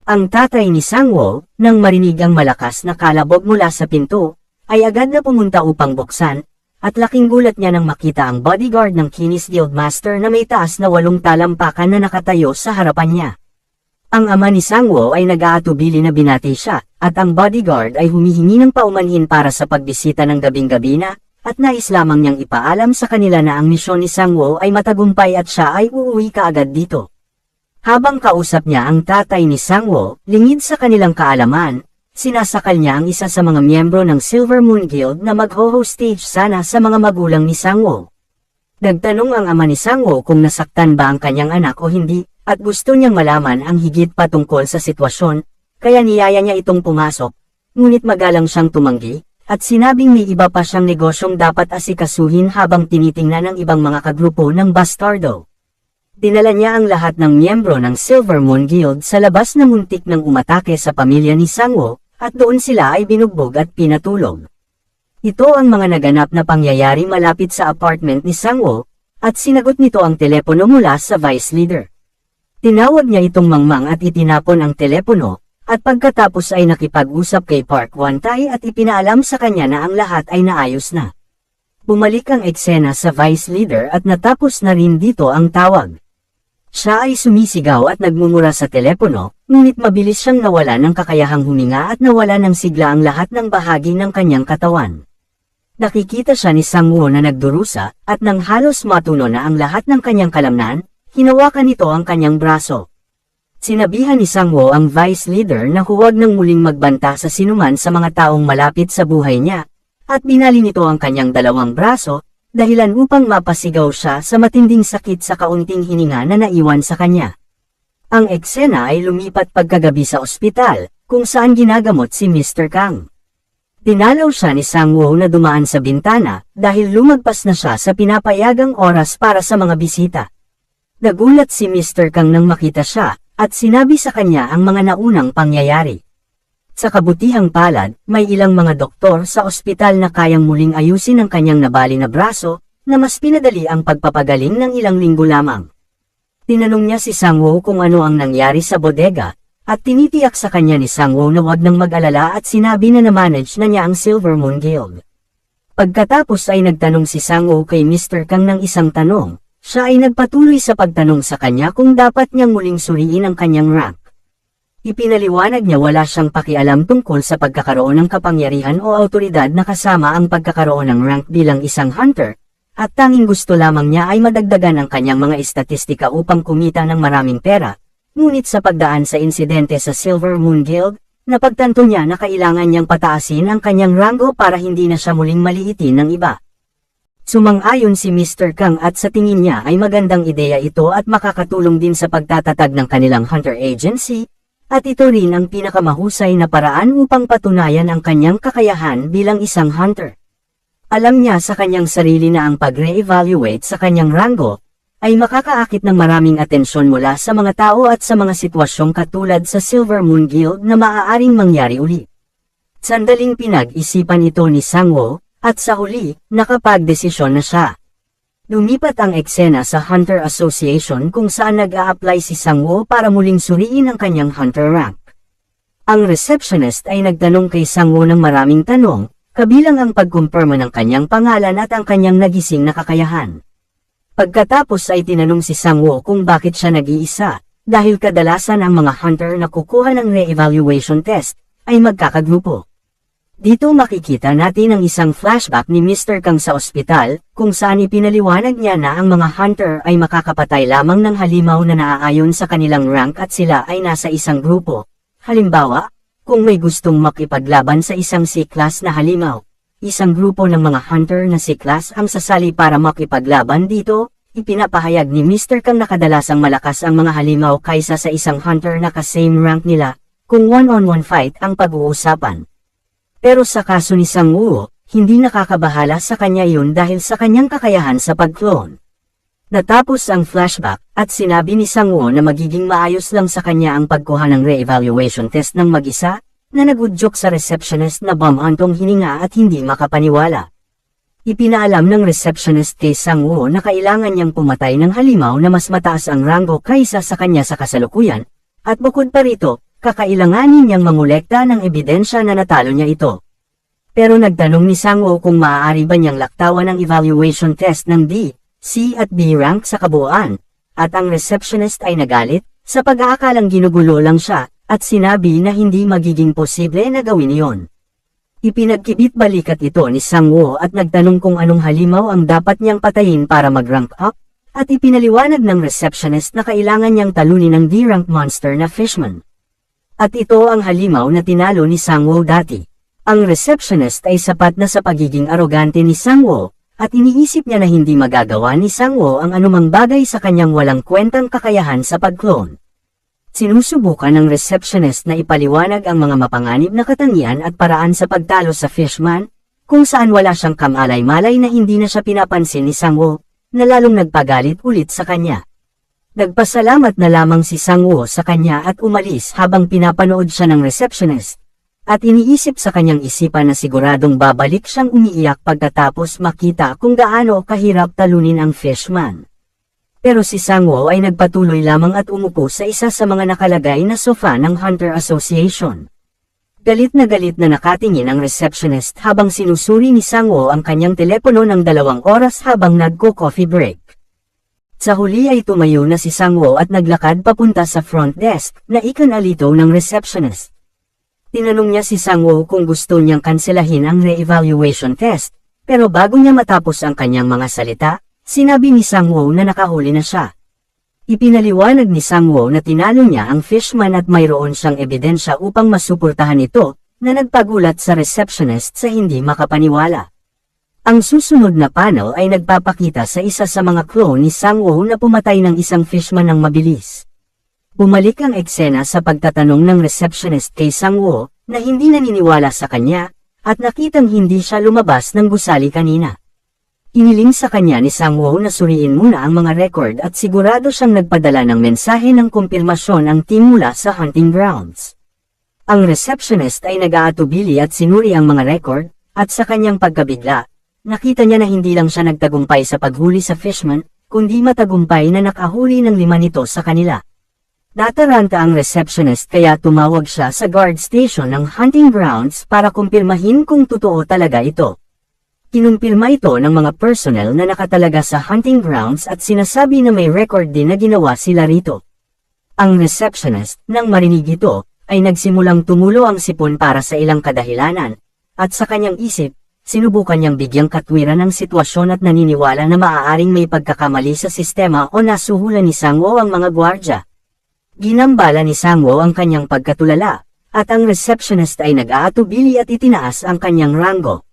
Ang tatay ni Sangwoo, nang marinig ang malakas na kalabog mula sa pinto, ay agad na pumunta upang buksan, at laking gulat niya nang makita ang bodyguard ng Kinis Guildmaster na may taas na 8 talampakan na nakatayo sa harapan niya. Ang ama ni Sangwoo ay nag-aatubili na binati siya, at ang bodyguard ay humihingi ng paumanhin para sa pagbisita ng gabing-gabi na, at nais lamang niyang ipaalam sa kanila na ang misyon ni Sangwoo ay matagumpay at siya ay uuwi kaagad dito. Habang kausap niya ang tatay ni Sangwoo, lingid sa kanilang kaalaman, sinasakal niya ang isa sa mga miyembro ng Silver Moon Guild na mag-ho-hostage sana sa mga magulang ni Sangwoo. Nagtanong ang ama ni Sangwoo kung nasaktan ba ang kanyang anak o hindi, at gusto niyang malaman ang higit patungkol sa sitwasyon, kaya niyaya niya itong pumasok, ngunit magalang siyang tumanggi, at sinabing may iba pa siyang negosyong dapat asikasuhin habang tinitingnan ng ibang mga kagrupo ng bastardo. Dinala niya ang lahat ng miyembro ng Silver Moon Guild sa labas na muntik ng umatake sa pamilya ni Sangwoo, at doon sila ay binugbog at pinatulog. Ito ang mga naganap na pangyayari malapit sa apartment ni Sangwoo, at sinagot nito ang telepono mula sa vice leader. Tinawag niya itong mangmang at itinapon ang telepono, at pagkatapos ay nakipag-usap kay Park Won-tae at ipinaalam sa kanya na ang lahat ay naayos na. Bumalik ang eksena sa vice leader at natapos na rin dito ang tawag. Siya ay sumisigaw at nagmumura sa telepono, ngunit mabilis siyang nawala ng kakayahang huminga at nawala ng sigla ang lahat ng bahagi ng kanyang katawan. Nakikita siya ni Sangwoo na nagdurusa, at nang halos matuno na ang lahat ng kanyang kalamnan, hinawakan nito ang kanyang braso. Sinabihan ni Sangwoo ang vice leader na huwag nang muling magbanta sa sinuman sa mga taong malapit sa buhay niya, at binali nito ang kanyang 2 braso, dahilan upang mapasigaw siya sa matinding sakit sa kaunting hininga na naiwan sa kanya. Ang eksena ay lumipat pagkagabi sa ospital, kung saan ginagamot si Mr. Kang. Dinalaw siya ni Sangwoo na dumaan sa bintana, dahil lumagpas na siya sa pinapayagang oras para sa mga bisita. Nagulat si Mr. Kang nang makita siya, at sinabi sa kanya ang mga naunang pangyayari. Sa kabutihang palad, may ilang mga doktor sa ospital na kayang muling ayusin ang kanyang nabali na braso, na mas pinadali ang pagpapagaling ng ilang linggo lamang. Tinanong niya si Sangwoo kung ano ang nangyari sa bodega, at tinitiyak sa kanya ni Sangwoo na wag nang mag-alala at sinabi na na-manage na niya ang Silver Moon Guild. Pagkatapos ay nagtanong si Sangwoo kay Mr. Kang ng isang tanong, siya ay nagpatuloy sa pagtanong sa kanya kung dapat niyang muling suriin ang kanyang rank. Ipinaliwanag niya wala siyang pakialam tungkol sa pagkakaroon ng kapangyarihan o autoridad na kasama ang pagkakaroon ng rank bilang isang hunter, at tanging gusto lamang niya ay madagdagan ang kanyang mga estatistika upang kumita ng maraming pera, ngunit sa pagdaan sa insidente sa Silver Moon Guild, napagtanto niya na kailangan niyang pataasin ang kanyang ranggo para hindi na siya muling maliitin ng iba. Sumang-ayon si Mr. Kang at sa tingin niya ay magandang ideya ito at makakatulong din sa pagtatatag ng kanilang hunter agency, at ito rin ang pinakamahusay na paraan upang patunayan ang kanyang kakayahan bilang isang hunter. Alam niya sa kanyang sarili na ang pag-re-evaluate sa kanyang ranggo ay makakaakit ng maraming atensyon mula sa mga tao at sa mga sitwasyong katulad sa Silver Moon Guild na maaaring mangyari uli. Sandaling pinag-isipan ito ni Sangwoo, at sa huli, nakapagdesisyon na siya. Lumipat ang eksena sa Hunter Association kung saan nag-a-apply si Sangwoo para muling suriin ang kanyang hunter rank. Ang receptionist ay nagtanong kay Sangwoo ng maraming tanong, kabilang ang pagkumpirma ng kanyang pangalan at ang kanyang nagising na kakayahan. Pagkatapos ay tinanong si Sangwoo kung bakit siya nag-iisa, dahil kadalasan ang mga hunter na kukuha ng re-evaluation test ay magkakagrupo. Dito makikita natin ang isang flashback ni Mr. Kang sa ospital, kung saan ipinaliwanag niya na ang mga hunter ay makakapatay lamang ng halimaw na naaayon sa kanilang rank at sila ay nasa isang grupo. Halimbawa, kung may gustong makipaglaban sa isang C-class na halimaw, isang grupo ng mga hunter na C-class ang sasali para makipaglaban dito. Ipinapahayag ni Mr. Kang na kadalasang malakas ang mga halimaw kaysa sa isang hunter na ka-same rank nila, kung one-on-one fight ang pag-uusapan. Pero sa kaso ni Sangwoo, hindi nakakabahala sa kanya yun dahil sa kanyang kakayahan sa pag-clone. Natapos ang flashback, at sinabi ni Sangwoo na magiging maayos lang sa kanya ang pagkuha ng re-evaluation test ng mag-isa, na nagudyok sa receptionist na bumantong hininga at hindi makapaniwala. Ipinaalam ng receptionist kay Sangwoo na kailangan niyang pumatay ng halimaw na mas mataas ang ranggo kaysa sa kanya sa kasalukuyan, at bukod pa rito, kakailanganin niyang mangolekta ng ebidensya na natalo niya ito. Pero nagtanong ni Sang-woo kung maaari ba niyang laktawan ang evaluation test ng D, C at B rank sa kabuuan, at ang receptionist ay nagalit, sa pag-aakalang ginugulo lang siya, at sinabi na hindi magiging posible na gawin iyon. Ipinagkibit balikat ito ni Sang-woo at nagtanong kung anong halimaw ang dapat niyang patayin para mag-rank up, at ipinaliwanag ng receptionist na kailangan niyang talunin ang D-rank monster na Fishman. At ito ang halimaw na tinalo ni Sang-woo dati. Ang receptionist ay sapat na sa pagiging arogante ni Sang-woo, at iniisip niya na hindi magagawa ni Sang-woo ang anumang bagay sa kanyang walang kwentang kakayahan sa pag-clone. Sinusubukan ng receptionist na ipaliwanag ang mga mapanganib na katangian at paraan sa pagtalo sa Fishman, kung saan wala siyang kamalay-malay na hindi na siya pinapansin ni Sang-woo, na lalong nagpagalit ulit sa kanya. Nagpasalamat na lamang si Sang-woo sa kanya at umalis habang pinapanood siya ng receptionist. At iniisip sa kanyang isipan na siguradong babalik siyang umiiyak pagkatapos makita kung gaano kahirap talunin ang Fishman. Pero si Sang-woo ay nagpatuloy lamang at umupo sa isa sa mga nakalagay na sofa ng Hunter Association. Galit na nakatingin ang receptionist habang sinusuri ni Sang-woo ang kanyang telepono ng 2 oras habang nagko-coffee break. Sa huli ay tumayo na si Sang-woo at naglakad papunta sa front desk na ikanalito ng receptionist. Tinanong niya si Sang-woo kung gusto niyang kanselahin ang re-evaluation test, pero bago niya matapos ang kanyang mga salita, sinabi ni Sang-woo na nakahuli na siya. Ipinaliwanag ni Sang-woo na tinalo niya ang Fishman at mayroon siyang ebidensya upang masuportahan ito, na nagpagulat sa receptionist sa hindi makapaniwala. Ang susunod na panel ay nagpapakita sa isa sa mga clone ni Sang-woo na pumatay ng isang Fishman ng mabilis. Bumalik ang eksena sa pagtatanong ng receptionist kay Sang-woo, na hindi naniniwala sa kanya, at nakitang hindi siya lumabas ng gusali kanina. Iniling sa kanya ni Sang-woo na suriin muna ang mga record at sigurado siyang nagpadala ng mensahe ng kumpirmasyon ang team mula sa hunting grounds. Ang receptionist ay nag-aatubili at sinuri ang mga record, at sa kanyang pagkabigla, nakita niya na hindi lang siya nagtagumpay sa paghuli sa Fishman, kundi matagumpay na nakahuli ng 5 nito sa kanila. Nataranta ang receptionist kaya tumawag siya sa guard station ng hunting grounds para kumpirmahin kung totoo talaga ito. Kinumpirma ito ng mga personnel na nakatalaga sa hunting grounds at sinasabi na may record din na ginawa sila rito. Ang receptionist, nang marinig ito, ay nagsimulang tumulo ang sipon para sa ilang kadahilanan, at sa kanyang isip, sinubukan niyang bigyang katwiran ng sitwasyon at naniniwala na maaaring may pagkakamali sa sistema o nasuhulan ni Sang-woo ang mga gwardya. Ginambala ni Sang-woo ang kanyang pagkatulala, at ang receptionist ay nag-aatubili at itinaas ang kanyang ranggo.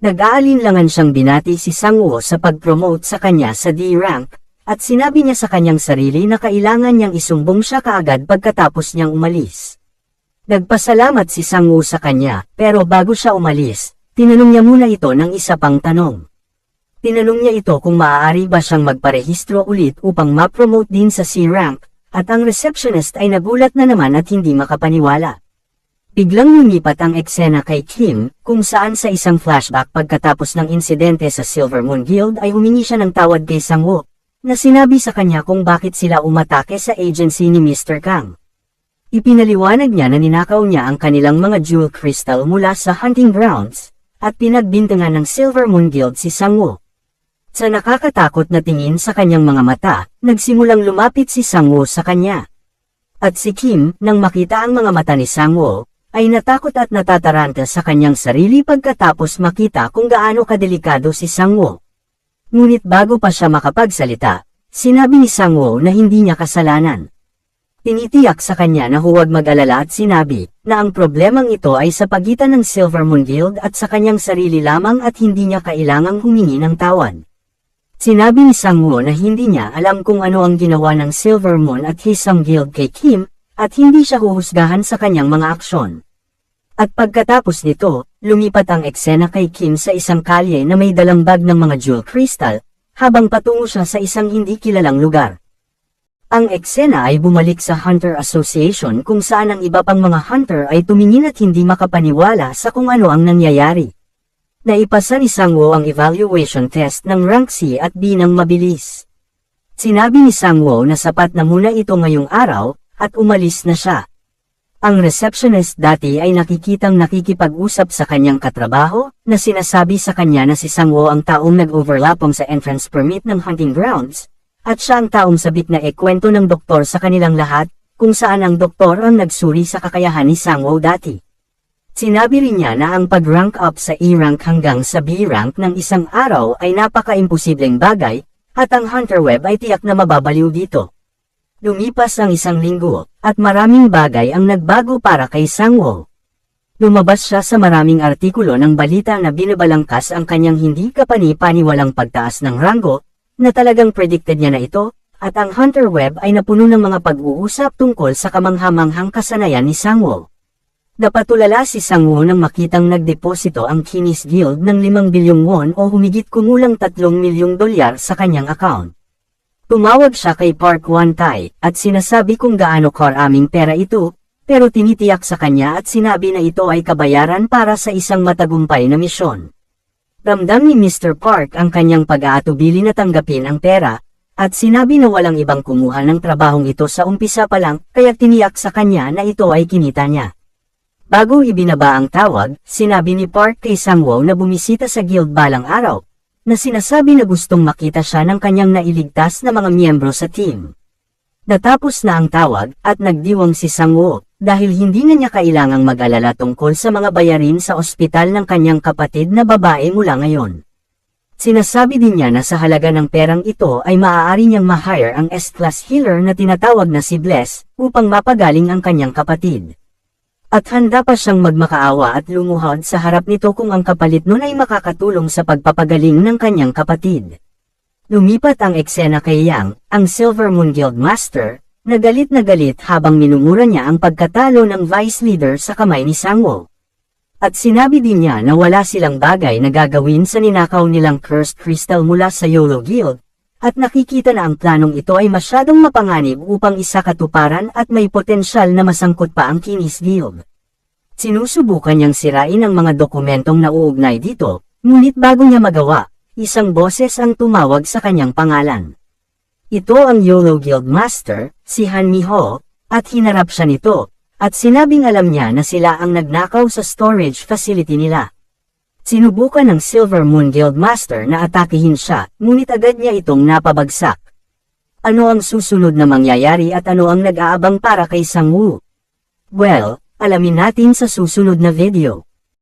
Nag-aalinlangan siyang binati si Sang-woo sa pag-promote sa kanya sa D-rank, at sinabi niya sa kanyang sarili na kailangan niyang isumbong siya kaagad pagkatapos niyang umalis. Nagpasalamat si Sang-woo sa kanya, pero bago siya umalis, tinanong niya muna ito ng isa pang tanong. Tinanong niya ito kung maaari ba siyang magparehistro ulit upang ma-promote din sa C-rank, at ang receptionist ay nagulat na naman at hindi makapaniwala. Biglang lumipat ang eksena kay Kim, kung saan sa isang flashback pagkatapos ng insidente sa Silver Moon Guild ay humingi siya ng tawad kay Sang-woo, na sinabi sa kanya kung bakit sila umatake sa agency ni Mr. Kang. Ipinaliwanag niya na ninakaw niya ang kanilang mga jewel crystal mula sa hunting grounds, at pinagbintangan ng Silver Moon Guild si Sang-woo. Sa nakakatakot na tingin sa kanyang mga mata, nagsimulang lumapit si Sang-woo sa kanya. At si Kim, nang makita ang mga mata ni Sang-woo, ay natakot at natataranta sa kanyang sarili pagkatapos makita kung gaano kadelikado si Sang-woo. Ngunit bago pa siya makapagsalita, sinabi ni Sang-woo na hindi niya kasalanan. Tinitiyak sa kanya na huwag mag-alala at sinabi na ang problemang ito ay sa pagitan ng Silver Moon Guild at sa kanyang sarili lamang at hindi niya kailangang humingi ng tawad. Sinabi ni Sang-woo na hindi niya alam kung ano ang ginawa ng Silver Moon at Hisam Guild kay Kim, at hindi siya huhusgahan sa kanyang mga aksyon. At pagkatapos nito, lumipat ang eksena kay Kim sa isang kalye na may dalang bag ng mga jewel crystal, habang patungo siya sa isang hindi kilalang lugar. Ang eksena ay bumalik sa Hunter Association kung saan ang iba pang mga hunter ay tumingin at hindi makapaniwala sa kung ano ang nangyayari. Naipasa ni Sang-woo ang evaluation test ng rank C at B ng mabilis. Sinabi ni Sang-woo na sapat na muna ito ngayong araw, at umalis na siya. Ang receptionist dati ay nakikitang nakikipag-usap sa kanyang katrabaho, na sinasabi sa kanya na si Sang-woo ang taong nag-overlapong sa entrance permit ng hunting grounds, at siya ang taong sabik na kwento ng doktor sa kanilang lahat, kung saan ang doktor ang nagsuri sa kakayahan ni Sang-woo dati. Sinabi rin niya na ang pag-rank up sa E-rank hanggang sa B-rank ng isang araw ay napaka-imposibleng bagay, at ang Hunter Web ay tiyak na mababaliw dito. Lumipas ang isang linggo, at maraming bagay ang nagbago para kay Sang-woo. Lumabas siya sa maraming artikulo ng balita na binabalangkas ang kanyang hindi kapani-paniwalang pagtaas ng ranggo, na talagang predicted niya na ito, at ang Hunter Web ay napuno ng mga pag-uusap tungkol sa kamanghamanghang kasanayan ni Sang-woo. Napatulala si Sang-woo nang makitang nagdeposito ang Chinese Guild ng 5 bilyong won o humigit kumulang 3 milyong dolyar sa kanyang account. Tumawag siya kay Park Won-tae, at sinasabi kung gaano karaming pera ito, pero tinitiyak sa kanya at sinabi na ito ay kabayaran para sa isang matagumpay na misyon. Ramdam ni Mr. Park ang kanyang pag-aatubili na tanggapin ang pera, at sinabi na walang ibang kumuha ng trabahong ito sa umpisa pa lang, kaya tiniyak sa kanya na ito ay kinita niya. Bago ibinaba ang tawag, sinabi ni Park kay Sang-woo na bumisita sa guild balang araw, na sinasabi na gustong makita siya ng kanyang nailigtas na mga miyembro sa team. Natapos na ang tawag, at nagdiwang si Sang-woo, dahil hindi na niya kailangang mag-alala tungkol sa mga bayarin sa ospital ng kanyang kapatid na babae mula ngayon. Sinasabi din niya na sa halaga ng perang ito ay maaari niyang ma-hire ang S-class healer na tinatawag na si Bless, upang mapagaling ang kanyang kapatid. At handa pa siyang magmakaawa at lumuhod sa harap nito kung ang kapalit nun ay makakatulong sa pagpapagaling ng kanyang kapatid. Lumipat ang eksena kay Yang, ang Silver Moon Guild Master, na galit habang minumura niya ang pagkatalo ng Vice Leader sa kamay ni Sang-woo. At sinabi din niya na wala silang bagay na gagawin sa ninakaw nilang Cursed Crystal mula sa YOLO Guild, at nakikita na ang planong ito ay masyadong mapanganib upang isakatuparan at may potensyal na masangkot pa ang Chinese Guild. Sinusubukan niyang sirain ang mga dokumentong nauugnay dito, ngunit bago niya magawa, isang boses ang tumawag sa kanyang pangalan. Ito ang YOLO Guild Master, si Han Mi-ho, at hinarap siya nito, at sinabing alam niya na sila ang nagnakaw sa storage facility nila. Sinubukan ng Silver Moon Guild Master na atakihin siya, ngunit agad niya itong napabagsak. Ano ang susunod na mangyayari at ano ang nag-aabang para kay Sang-woo? Well, alamin natin sa susunod na video.